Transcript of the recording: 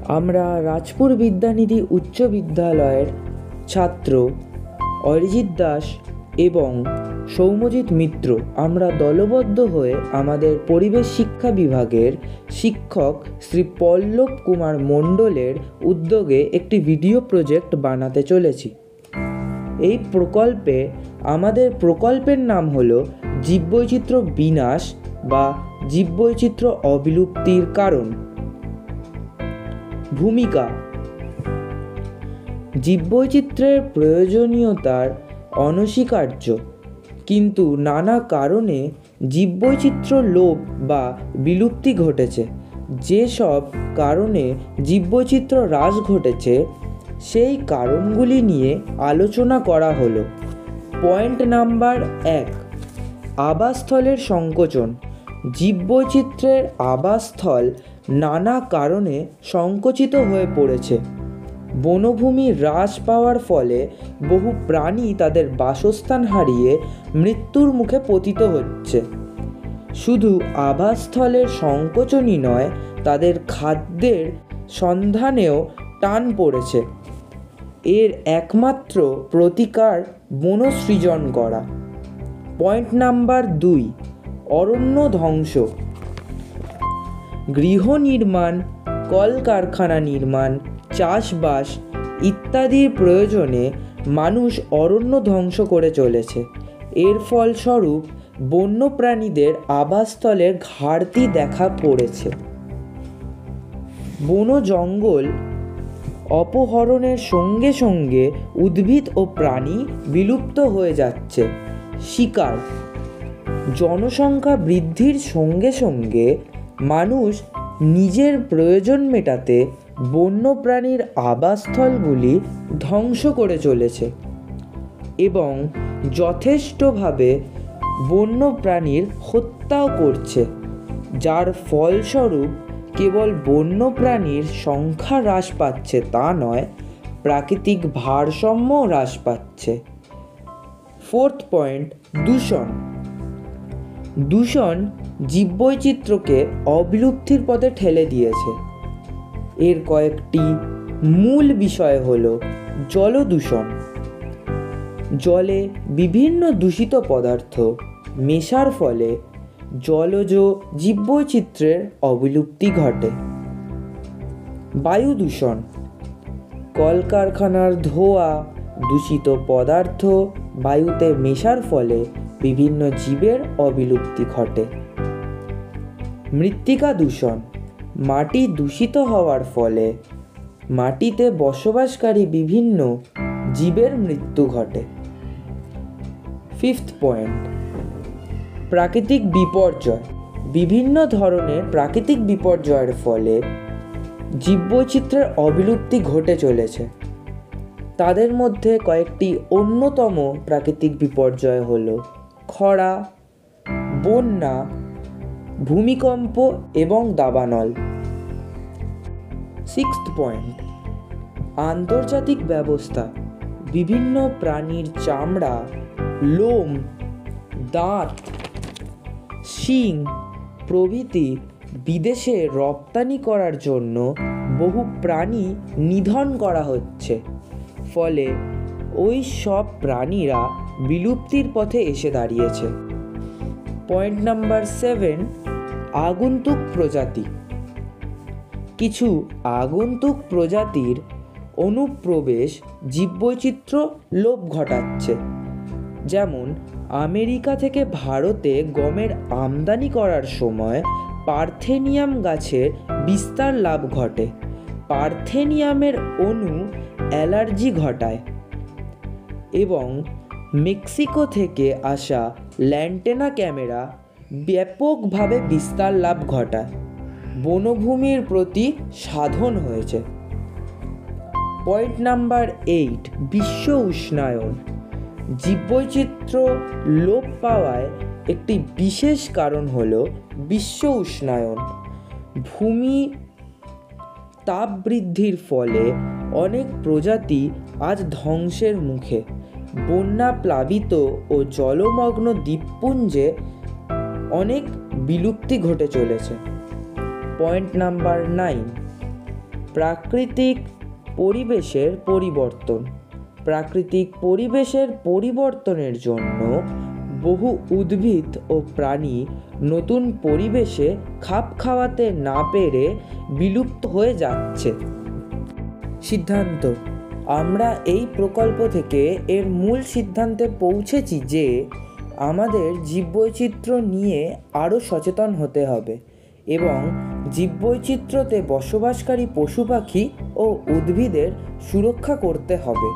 আমরা রাজপুর বিদ্যানিধি উচ্চ বিদ্যালয়ের ছাত্র অরিজিৎ দাস এবং সৌম্যজিৎ মিত্র আমরা দলবদ্ধ হয়ে আমাদের পরিবেশ শিক্ষা বিভাগের শিক্ষক শ্রী পল্লব কুমার মণ্ডলের উদ্যোগে একটি ভিডিও প্রজেক্ট বানাতে চলেছি। এই প্রকল্পে আমাদের প্রকল্পের নাম হলো জীববৈচিত্র্য বিনাশ বা জীববৈচিত্র্য অবিলুপ্তির কারণ। ভূমিকা: জীববৈচিত্র্যের প্রয়োজনীয়তার অনস্বীকার্য, কিন্তু নানা কারণে জীববৈচিত্র্য লোপ বা বিলুপ্তি ঘটেছে। যেসব কারণে জীববৈচিত্র্য হ্রাস ঘটেছে সেই কারণগুলি নিয়ে আলোচনা করা হলো। পয়েন্ট নাম্বার 1, আবাসস্থলের সংকোচন। জীববৈচিত্র্যের আবাসস্থল নানা কারণে সংকুচিত হয়ে পড়েছে। বনভূমি হ্রাস পাওয়ার ফলে বহু প্রাণী তাদের বাসস্থান হারিয়ে মৃত্যুর মুখে পতিত হচ্ছে। শুধু আবাসস্থলের সংকোচনই নয়, তাদের খাদ্যের সন্ধানেও টান পড়েছে। এর একমাত্র প্রতিকার বনসৃজন করা। পয়েন্ট নাম্বার 2, অরণ্য ধ্বংস। গৃহ নির্মাণ, কলকারখানা নির্মাণ, চাষবাস ইত্যাদির প্রয়োজনে মানুষ অরণ্য ধ্বংস করে চলেছে। এর ফলস্বরূপ বন্যপ্রাণীদের আবাসস্থলের ঘাটতি দেখা পড়েছে। বন জঙ্গল অপহরণের সঙ্গে সঙ্গে উদ্ভিদ ও প্রাণী বিলুপ্ত হয়ে যাচ্ছে। শিকার: জনসংখ্যা বৃদ্ধির সঙ্গে সঙ্গে মানুষ নিজের প্রয়োজন মেটাতে বন্যপ্রাণীর আবাসস্থলগুলি ধ্বংস করে চলেছে এবং যথেষ্টভাবে বন্যপ্রাণীর হত্যাও করছে, যার ফলস্বরূপ কেবল বন্যপ্রাণীর সংখ্যা হ্রাস পাচ্ছে তা নয়, প্রাকৃতিক ভারসাম্য হ্রাস পাচ্ছে। 4th পয়েন্ট, দূষণ। দূষণ জীববৈচিত্র্যকে অবিলুপ্তির পথে ঠেলে দিয়েছে। এর কয়েকটি মূল বিষয় হলো জলদূষণ। জলে বিভিন্ন দূষিত পদার্থ মেশার ফলে জলজ জীববৈচিত্র্যের অবিলুপ্তি ঘটে। বায়ু দূষণ: কলকারখানার ধোঁয়া, দূষিত পদার্থ বায়ুতে মেশার ফলে বিভিন্ন জীবের অবিলুপ্তি ঘটে। মৃত্তিকা দূষণ: মাটি দূষিত হওয়ার ফলে মাটিতে বসবাসকারী বিভিন্ন জীবের মৃত্যু ঘটে। 5th পয়েন্ট, প্রাকৃতিক বিপর্যয়। বিভিন্ন ধরনের প্রাকৃতিক বিপর্যয়ের ফলে জীববৈচিত্র্যের অবিলুপ্তি ঘটে চলেছে। তাদের মধ্যে কয়েকটি অন্যতম প্রাকৃতিক বিপর্যয় হলো খরা, বন্যা, ভূমিকম্প এবং দাবানল। 6th পয়েন্ট, আন্তর্জাতিক ব্যবস্থা। বিভিন্ন প্রাণীর চামড়া, লোম, দাঁত, শিং প্রভৃতি বিদেশে রপ্তানি করার জন্য বহু প্রাণী নিধন করা হচ্ছে, ফলে ওই সব প্রাণীরা বিলুপ্তির পথে এসে দাঁড়িয়েছে। পয়েন্ট নাম্বার 7, আগন্তুক প্রজাতি। কিছু আগন্তুক প্রজাতির অনুপ্রবেশ জীববৈচিত্র্য লোপ ঘটাচ্ছে। যেমন আমেরিকা থেকে ভারতে গমের আমদানি করার সময় পার্থেনিয়াম গাছের বিস্তার লাভ ঘটে। পার্থেনিয়ামের অণু অ্যালার্জি ঘটায় এবং মেক্সিকো থেকে আসা ল্যান্টেনা ক্যামেরা ব্যাপকভাবে বিস্তার লাভ ঘটায়। বনভূমির প্রতি সাধন হয়েছে। পয়েন্ট নাম্বার 8, বিশ্ব উষ্ণায়ন। জীববৈচিত্র্য লোপ পাওয়ায় একটি বিশেষ কারণ হলো বিশ্ব উষ্ণায়ন। ভূমি তাপ বৃদ্ধির ফলে অনেক প্রজাতি আজ ধ্বংসের মুখে। বন্যা প্লাবিত ও জলমগ্ন দ্বীপপুঞ্জে অনেক বিলুপ্তি ঘটে চলেছে। পয়েন্ট নাম্বার 9, প্রাকৃতিক পরিবেশের পরিবর্তন। প্রাকৃতিক পরিবেশের পরিবর্তনের জন্য বহু উদ্ভিদ ও প্রাণী নতুন পরিবেশে খাপ খাওয়াতে না পেরে বিলুপ্ত হয়ে যাচ্ছে। সিদ্ধান্ত: আমরা এই প্রকল্প থেকে এর মূল সিদ্ধান্তে পৌঁছেছি যে আমাদের জীববৈচিত্র্য নিয়ে আরও সচেতন হতে হবে এবং জীববৈচিত্র্যতে বসবাসকারী পশু পাখি ও উদ্ভিদের সুরক্ষা করতে হবে।